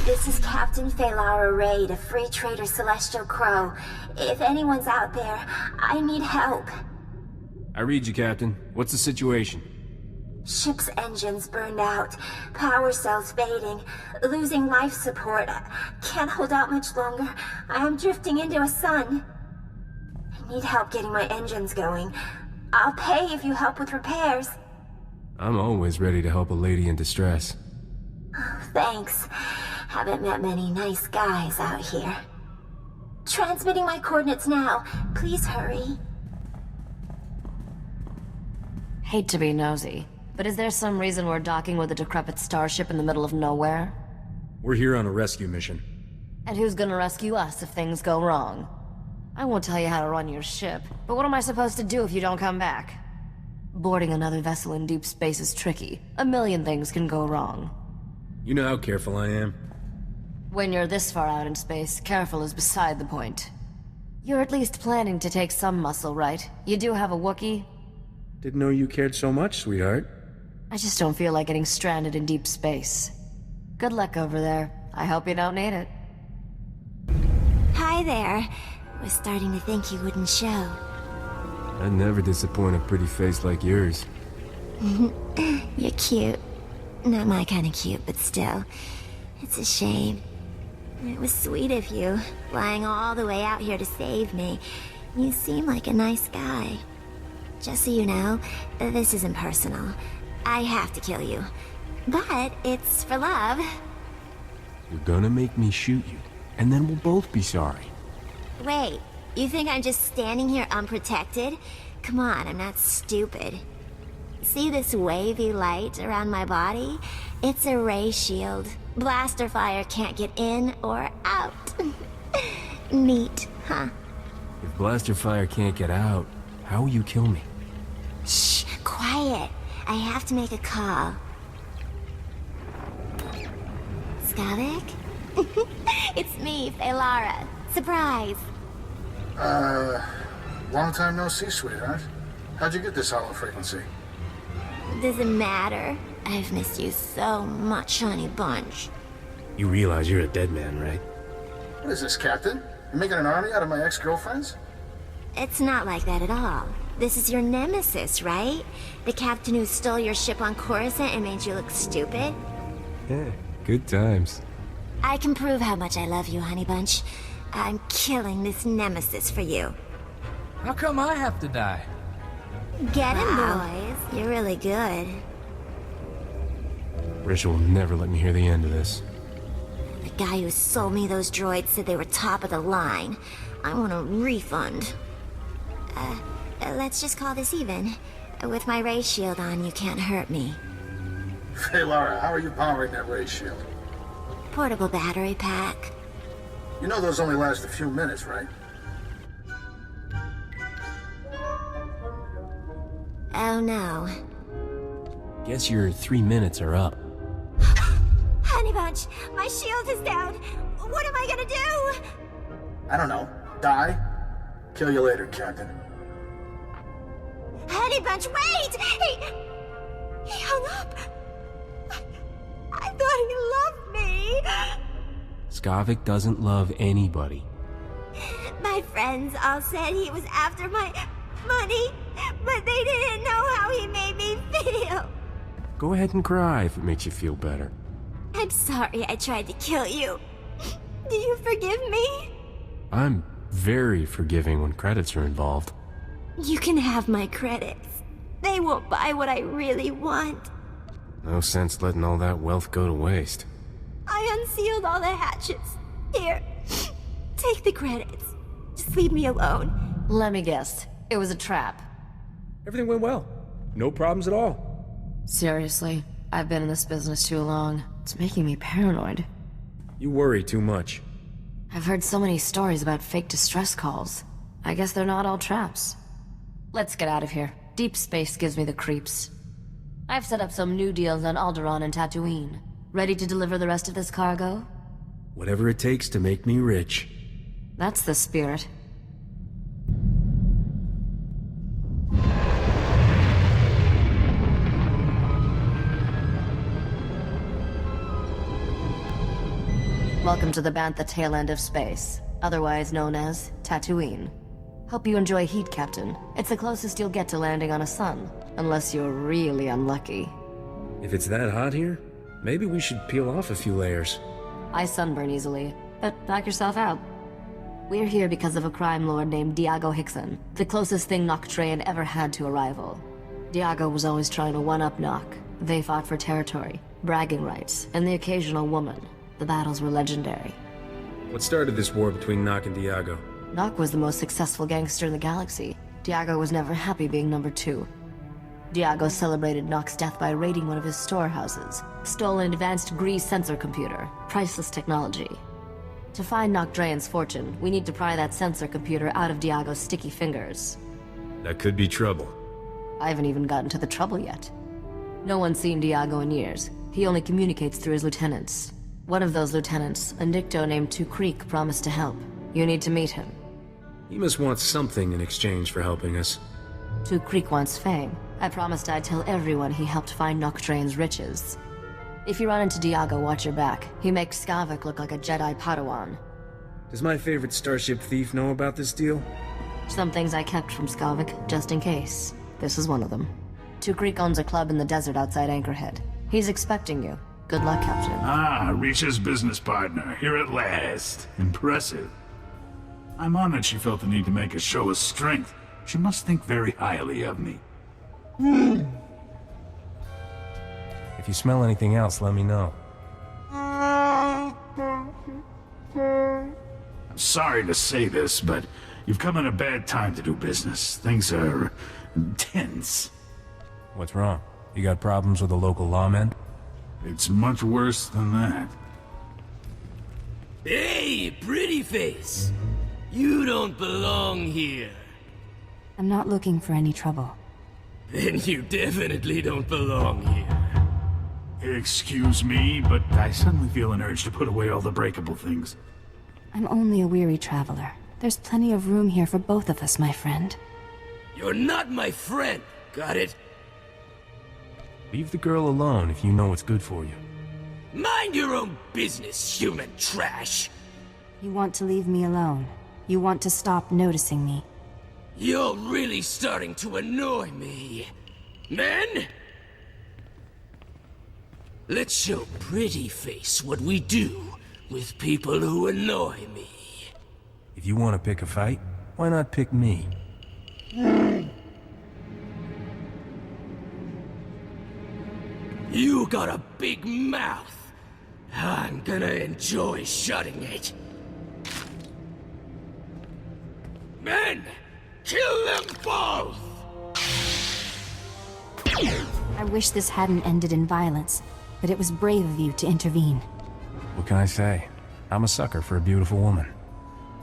This is Captain Phalara Raid of Free Trader Celestial Crow. If anyone's out there, I need help. I read you, Captain. What's the situation? Ship's engines burned out, power cells fading, losing life support. Can't hold out much longer. I am drifting into a sun. I need help getting my engines going. I'll pay if you help with repairs. I'm always ready to help a lady in distress. Thanks. Haven't met many nice guys out here. Transmitting my coordinates now. Please hurry. Hate to be nosy, but is there some reason we're docking with a decrepit starship in the middle of nowhere? We're here on a rescue mission. And who's gonna rescue us if things go wrong? I won't tell you how to run your ship, but what am I supposed to do if you don't come back? Boarding another vessel in deep space is tricky. A million things can go wrong. You know how careful I am. When you're this far out in space, careful is beside the point. You're at least planning to take some muscle, right? You do have a Wookiee? Didn't know you cared so much, sweetheart. I just don't feel like getting stranded in deep space. Good luck over there. I hope you don't need it. Hi there. Was starting to think you wouldn't show. I'd never disappoint a pretty face like yours. You're cute. Not my kind of cute, but still. It's a shame. It was sweet of you, flying all the way out here to save me. You seem like a nice guy. Just so you know, this isn't personal. I have to kill you. But it's for love. You're gonna make me shoot you, and then we'll both be sorry. Wait, you think I'm just standing here unprotected? Come on, I'm not stupid. See this wavy light around my body? It's a ray shield. Blaster fire can't get in or out. Neat, huh? If blaster fire can't get out, how will you kill me? Shh, quiet. I have to make a call. Skavik? It's me, Phalara. Surprise. Long time no see, sweetheart. How'd you get this hollow frequency? Doesn't matter. I've missed you so much, honey bunch. You realize you're a dead man, right? What is this, Captain? You're making an army out of my ex-girlfriends? It's not like that at all. This is your nemesis, right? The captain who stole your ship on Coruscant and made you look stupid? Yeah, good times. I can prove how much I love you, honey bunch. I'm killing this nemesis for you. How come I have to die? Get him, boys. You're really good. Risha will never let me hear the end of this. The guy who sold me those droids said they were top of the line. I want a refund. Let's just call this even. With my ray shield on, you can't hurt me. Hey, Lara, how are you powering that ray shield? Portable battery pack. You know those only last a few minutes, right? Oh no. Guess your 3 minutes are up. Honey Bunch, my shield is down. What am I gonna do? I don't know. Die? Kill you later, Captain. Honey Bunch, wait! He hung up. I thought he loved me. Skavik doesn't love anybody. My friends all said he was after my money, but they didn't know how he made me feel. Go ahead and cry if it makes you feel better. I'm sorry I tried to kill you. Do you forgive me? I'm very forgiving when credits are involved. You can have my credits. They won't buy what I really want. No sense letting all that wealth go to waste. I unsealed all the hatches. Here, take the credits. Just leave me alone. Let me guess. It was a trap. Everything went well. No problems at all. Seriously, I've been in this business too long. It's making me paranoid. You worry too much. I've heard so many stories about fake distress calls. I guess they're not all traps. Let's get out of here. Deep space gives me the creeps. I've set up some new deals on Alderaan and Tatooine. Ready to deliver the rest of this cargo? Whatever it takes to make me rich. That's the spirit. Welcome to the Bantha tail end of space, otherwise known as Tatooine. Hope you enjoy heat, Captain. It's the closest you'll get to landing on a sun, unless you're really unlucky. If it's that hot here, maybe we should peel off a few layers. I sunburn easily, but knock yourself out. We're here because of a crime lord named Diago Hickson, the closest thing Noctrayan ever had to a rival. Diago was always trying to one-up Nock. They fought for territory, bragging rights, and the occasional woman. The battles were legendary. What started this war between Nock and Diago? Nock was the most successful gangster in the galaxy. Diago was never happy being number 2. Diago celebrated Nock's death by raiding one of his storehouses, stole an advanced grease sensor computer, priceless technology. To find Noctrayan's fortune, we need to pry that sensor computer out of Diago's sticky fingers. That could be trouble. I haven't even gotten to the trouble yet. No one's seen Diago in years. He only communicates through his lieutenants. One of those lieutenants, a Nicto named Two Creek, promised to help. You need to meet him. He must want something in exchange for helping us. Two Creek wants fame. I promised I'd tell everyone he helped find Noctrayan's riches. If you run into Diago, watch your back. He makes Skavik look like a Jedi Padawan. Does my favorite starship thief know about this deal? Some things I kept from Skavik, just in case. This is one of them. Two Creek owns a club in the desert outside Anchorhead. He's expecting you. Good luck, Captain. Ah, Risha's business partner, here at last. Impressive. I'm honored she felt the need to make a show of strength. She must think very highly of me. If you smell anything else, let me know. I'm sorry to say this, but you've come at a bad time to do business. Things are tense. What's wrong? You got problems with the local lawmen? It's much worse than that. Hey, pretty face! You don't belong here. I'm not looking for any trouble. Then you definitely don't belong here. Excuse me, but I suddenly feel an urge to put away all the breakable things. I'm only a weary traveler. There's plenty of room here for both of us, my friend. You're not my friend, got it? Leave the girl alone if you know what's good for you. Mind your own business, human trash! You want to leave me alone. You want to stop noticing me. You're really starting to annoy me. Men? Let's show Pretty Face what we do with people who annoy me. If you want to pick a fight, why not pick me? You got a big mouth. I'm gonna enjoy shutting it. Men! Kill them both! I wish this hadn't ended in violence, but it was brave of you to intervene. What can I say? I'm a sucker for a beautiful woman.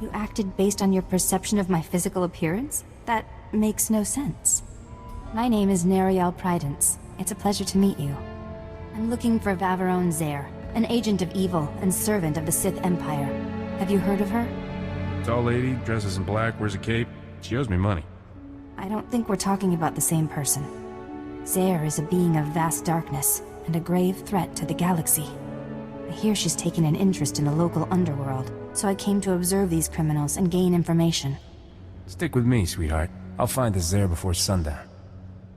You acted based on your perception of my physical appearance? That makes no sense. My name is Neriel Prydence. It's a pleasure to meet you. I'm looking for Vaveron Zare, an agent of evil and servant of the Sith Empire. Have you heard of her? Tall lady, dresses in black, wears a cape. She owes me money. I don't think we're talking about the same person. Zare is a being of vast darkness, and a grave threat to the galaxy. I hear she's taken an interest in the local underworld, so I came to observe these criminals and gain information. Stick with me, sweetheart. I'll find the Zare before sundown.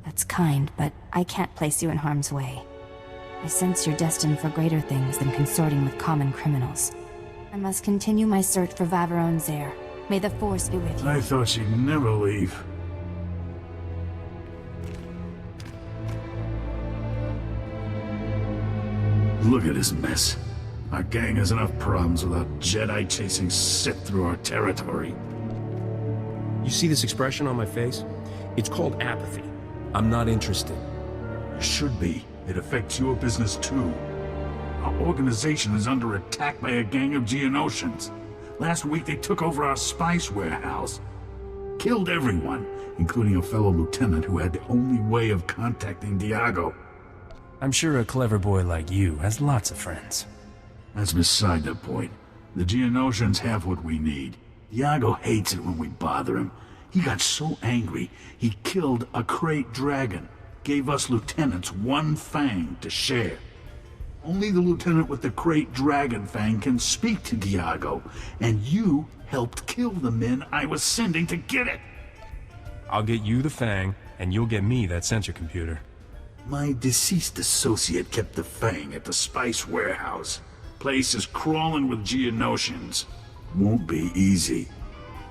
That's kind, but I can't place you in harm's way. I sense you're destined for greater things than consorting with common criminals. I must continue my search for Vaveron Zare. May the Force be with you. I thought she'd never leave. Look at this mess. Our gang has enough problems without Jedi chasing Sith through our territory. You see this expression on my face? It's called apathy. I'm not interested. It should be. It affects your business too. Our organization is under attack by a gang of Geonosians. Last week they took over our spice warehouse. Killed everyone, including a fellow lieutenant who had the only way of contacting Diago. I'm sure a clever boy like you has lots of friends. That's beside the point. The Geonosians have what we need. Diago hates it when we bother him. He got so angry, he killed a crate dragon. Gave us lieutenants one fang to share. Only the lieutenant with the great dragon fang can speak to Diago, and you helped kill the men I was sending to get it. I'll get you the fang, and you'll get me that sensor computer. My deceased associate kept the fang at the spice warehouse. Place is crawling with Geonosians. Won't be easy.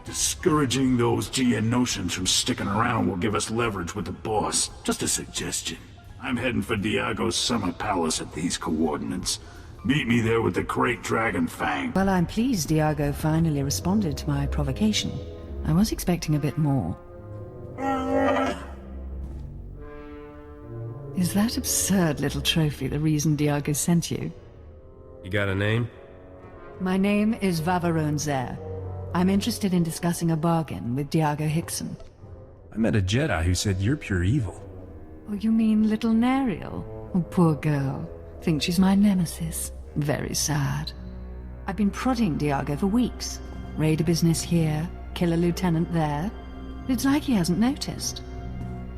Discouraging those Geonosians from sticking around will give us leverage with the boss. Just a suggestion. I'm heading for Diago's summer palace at these coordinates. Meet me there with the great dragon fang. Well, I'm pleased Diago finally responded to my provocation. I was expecting a bit more. Is that absurd little trophy the reason Diago sent you? You got a name? My name is Vavarone Zer. I'm interested in discussing a bargain with Diago Hickson. I met a Jedi who said you're pure evil. Oh, you mean little Nariel? Oh, poor girl. Think she's my nemesis. Very sad. I've been prodding Diago for weeks. Raid a business here, kill a lieutenant there. It's like he hasn't noticed.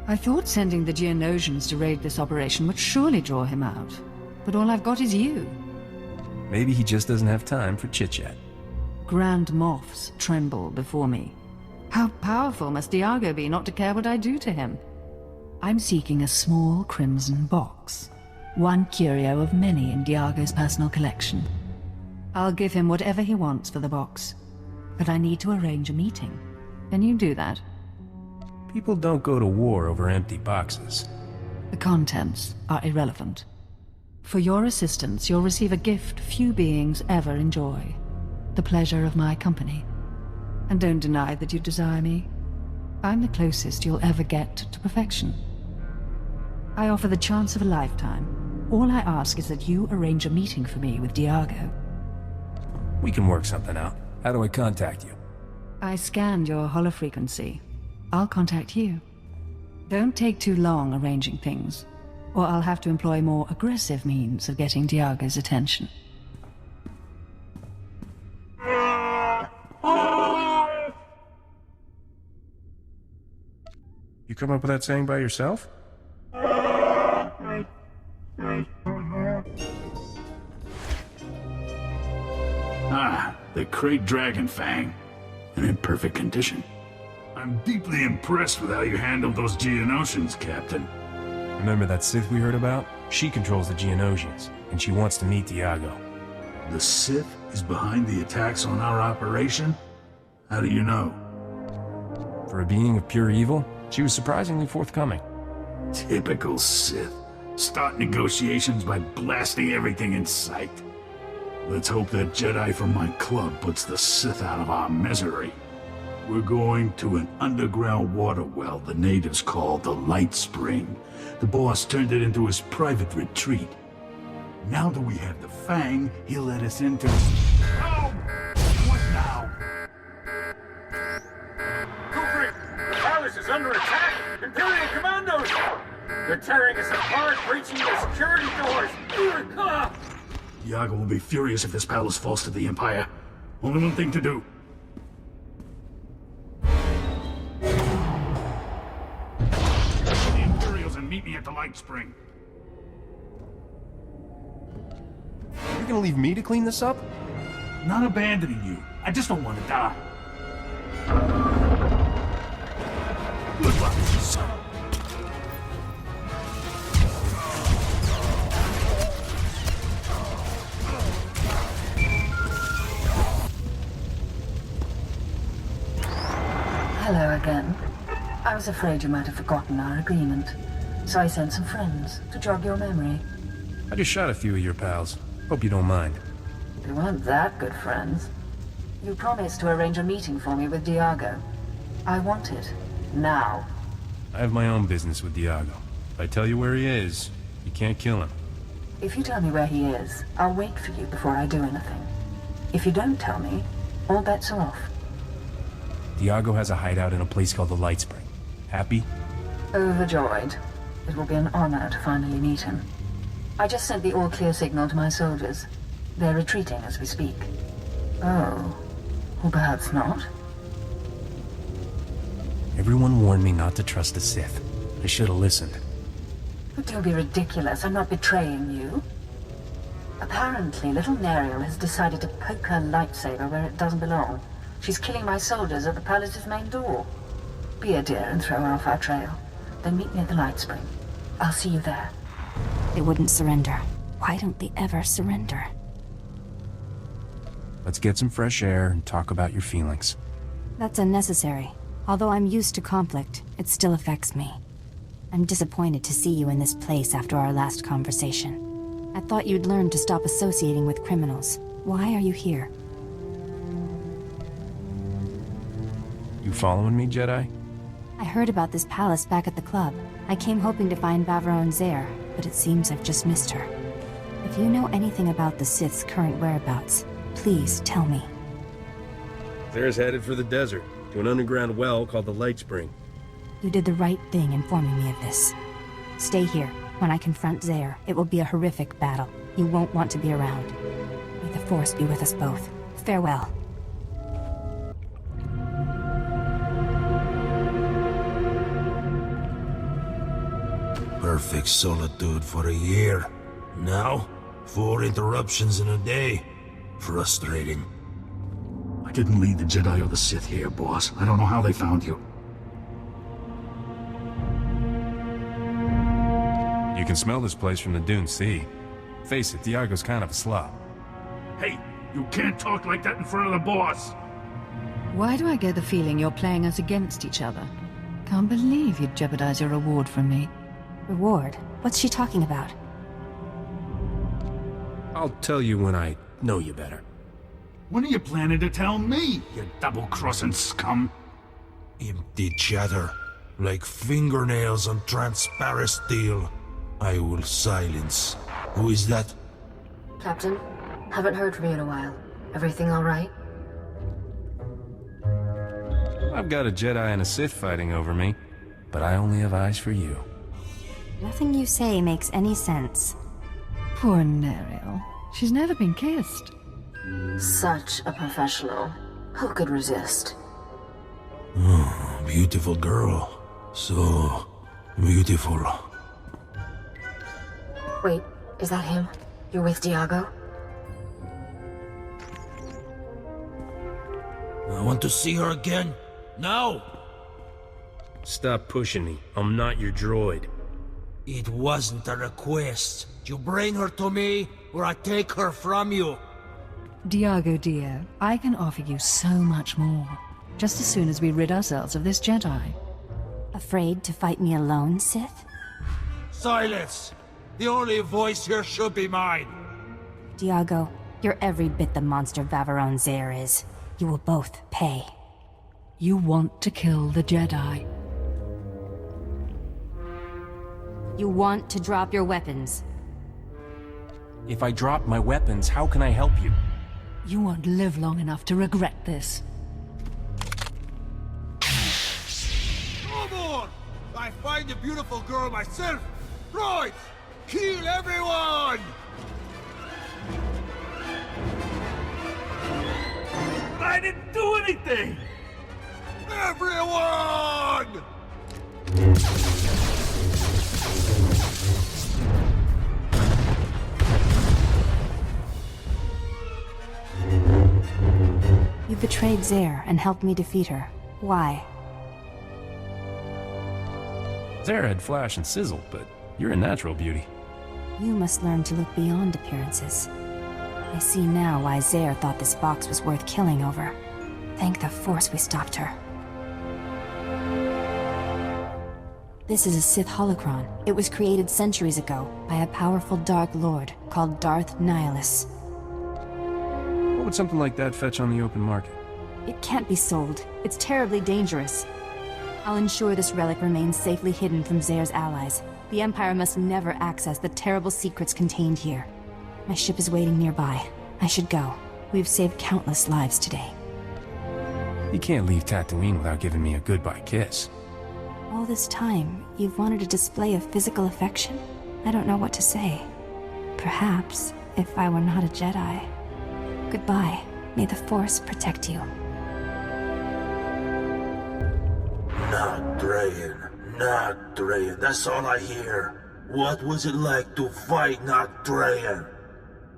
I thought sending the Geonosians to raid this operation would surely draw him out. But all I've got is you. Maybe he just doesn't have time for chit-chat. Grand moths tremble before me. How powerful must Diago be not to care what I do to him? I'm seeking a small crimson box. One curio of many in Diago's personal collection. I'll give him whatever he wants for the box. But I need to arrange a meeting. Can you do that? People don't go to war over empty boxes. The contents are irrelevant. For your assistance, you'll receive a gift few beings ever enjoy. The pleasure of my company. And don't deny that you desire me. I'm the closest you'll ever get to perfection. I offer the chance of a lifetime. All I ask is that you arrange a meeting for me with Diago. We can work something out. How do I contact you? I scanned your holofrequency. I'll contact you. Don't take too long arranging things, or I'll have to employ more aggressive means of getting Diago's attention. You come up with that saying by yourself? Ah, the great dragon fang. And in perfect condition. I'm deeply impressed with how you handled those Geonosians, Captain. Remember that Sith we heard about? She controls the Geonosians, and she wants to meet Diago. The Sith is behind the attacks on our operation? How do you know? For a being of pure evil, she was surprisingly forthcoming. Typical Sith. Start negotiations by blasting everything in sight. Let's hope that Jedi from my club puts the Sith out of our misery. We're going to an underground water well the natives call the Light Spring. The boss turned it into his private retreat. Now that we have the Fang, he'll let us into... Oh! What now? Kubrick! The palace is under attack! Imperial commandos! They're tearing us apart, breaching the security doors! Diago will be furious if this palace falls to the Empire. Only one thing to do. The Imperials and meet me at the Light Spring. You're gonna leave me to clean this up? Not abandoning you. I just don't want to die. Good luck, son. Hello again. I was afraid you might have forgotten our agreement, so I sent some friends to jog your memory. I just shot a few of your pals. Hope you don't mind. They weren't that good friends. You promised to arrange a meeting for me with Diago. I want it. Now. I have my own business with Diago. If I tell you where he is, you can't kill him. If you tell me where he is, I'll wait for you before I do anything. If you don't tell me, all bets are off. Diago has a hideout in a place called the Light Spring. Happy? Overjoyed. It will be an honor to finally meet him. I just sent the all-clear signal to my soldiers. They're retreating as we speak. Oh. Or perhaps not. Everyone warned me not to trust the Sith. I should have listened. But don't be ridiculous. I'm not betraying you. Apparently, little Neriel has decided to poke her lightsaber where it doesn't belong. She's killing my soldiers at the palace's main door. Be a dear and throw her off our trail. Then meet me at the light spring. I'll see you there. They wouldn't surrender. Why don't they ever surrender? Let's get some fresh air and talk about your feelings. That's unnecessary. Although I'm used to conflict, it still affects me. I'm disappointed to see you in this place after our last conversation. I thought you'd learn to stop associating with criminals. Why are you here? You following me, Jedi? I heard about this palace back at the club. I came hoping to find Vaveron Zare, but it seems I've just missed her. If you know anything about the Sith's current whereabouts, please tell me. Zare's headed for the desert, to an underground well called the Light Spring. You did the right thing informing me of this. Stay here. When I confront Zare, it will be a horrific battle. You won't want to be around. May the Force be with us both. Farewell. Perfect solitude for a year. Now, 4 interruptions in a day. Frustrating. I didn't lead the Jedi or the Sith here, boss. I don't know how they found you. You can smell this place from the Dune Sea. Face it, Diago's kind of a slob. Hey, you can't talk like that in front of the boss! Why do I get the feeling you're playing us against each other? Can't believe you'd jeopardize your reward from me. Reward? What's she talking about? I'll tell you when I know you better. When are you planning to tell me, you double-crossing scum? Empty chatter, like fingernails on transparent steel. I will silence. Who is that? Captain, haven't heard from you in a while. Everything all right? I've got a Jedi and a Sith fighting over me, but I only have eyes for you. Nothing you say makes any sense. Poor Neriel. She's never been kissed. Such a professional. Who could resist? Oh, beautiful girl. So beautiful. Wait, is that him? You're with Diago? I want to see her again. Now! Stop pushing me. I'm not your droid. It wasn't a request. You bring her to me, or I take her from you. Diago dear, I can offer you so much more. Just as soon as we rid ourselves of this Jedi. Afraid to fight me alone, Sith? Silence! The only voice here should be mine. Diago, you're every bit the monster Vaveron Zare is. You will both pay. You want to kill the Jedi. You want to drop your weapons. If I drop my weapons, how can I help you? You won't live long enough to regret this. Come on! I find a beautiful girl myself! Right! Kill everyone! I didn't do anything! Everyone! You betrayed Zare and helped me defeat her. Why? Zare had flash and sizzle, but you're a natural beauty. You must learn to look beyond appearances. I see now why Zare thought this box was worth killing over. Thank the Force we stopped her. This is a Sith holocron. It was created centuries ago by a powerful Dark Lord called Darth Nihilus. What would something like that fetch on the open market? It can't be sold. It's terribly dangerous. I'll ensure this relic remains safely hidden from Zare's allies. The Empire must never access the terrible secrets contained here. My ship is waiting nearby. I should go. We've saved countless lives today. You can't leave Tatooine without giving me a goodbye kiss. All this time, you've wanted a display of physical affection? I don't know what to say. Perhaps, if I were not a Jedi. Goodbye. May the Force protect you. Not Drayan. Not Drayan. That's all I hear. What was it like to fight not Drayan?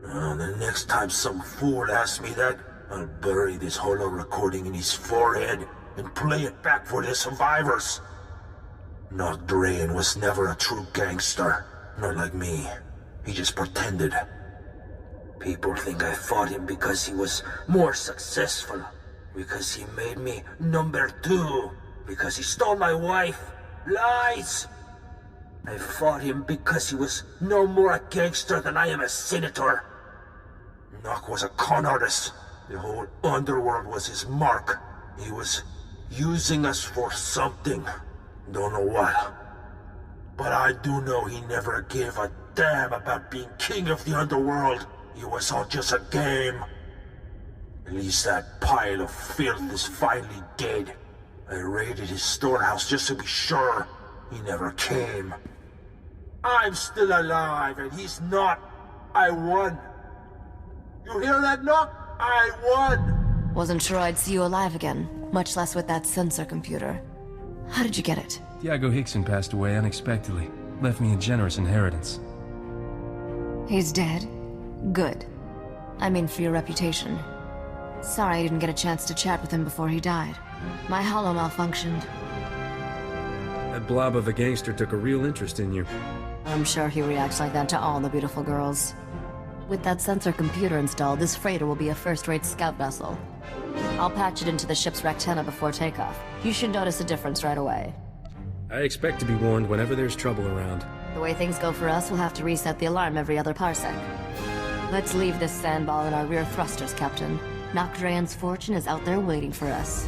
The next time some fool asks me that, I'll bury this holo recording in his forehead and play it back for the survivors. Nocdrayan was never a true gangster, not like me. He just pretended. People think I fought him because he was more successful, because he made me number 2, because he stole my wife. Lies! I fought him because he was no more a gangster than I am a senator. Nock was a con artist. The whole underworld was his mark. He was using us for something. Don't know what. But I do know he never gave a damn about being king of the underworld. It was all just a game. At least that pile of filth is finally dead. I raided his storehouse just to be sure. He never came. I'm still alive and he's not. I won. You hear that, Nock? I won! Wasn't sure I'd see you alive again, much less with that sensor computer. How did you get it? Diego Hickson passed away unexpectedly. Left me a generous inheritance. He's dead? Good. I mean for your reputation. Sorry I didn't get a chance to chat with him before he died. My holo malfunctioned. That blob of a gangster took a real interest in you. I'm sure he reacts like that to all the beautiful girls. With that sensor computer installed, this freighter will be a first-rate scout vessel. I'll patch it into the ship's rectenna before takeoff. You should notice a difference right away. I expect to be warned whenever there's trouble around. The way things go for us, we'll have to reset the alarm every other parsec. Let's leave this sandball in our rear thrusters, Captain. Nocdrayan's fortune is out there waiting for us.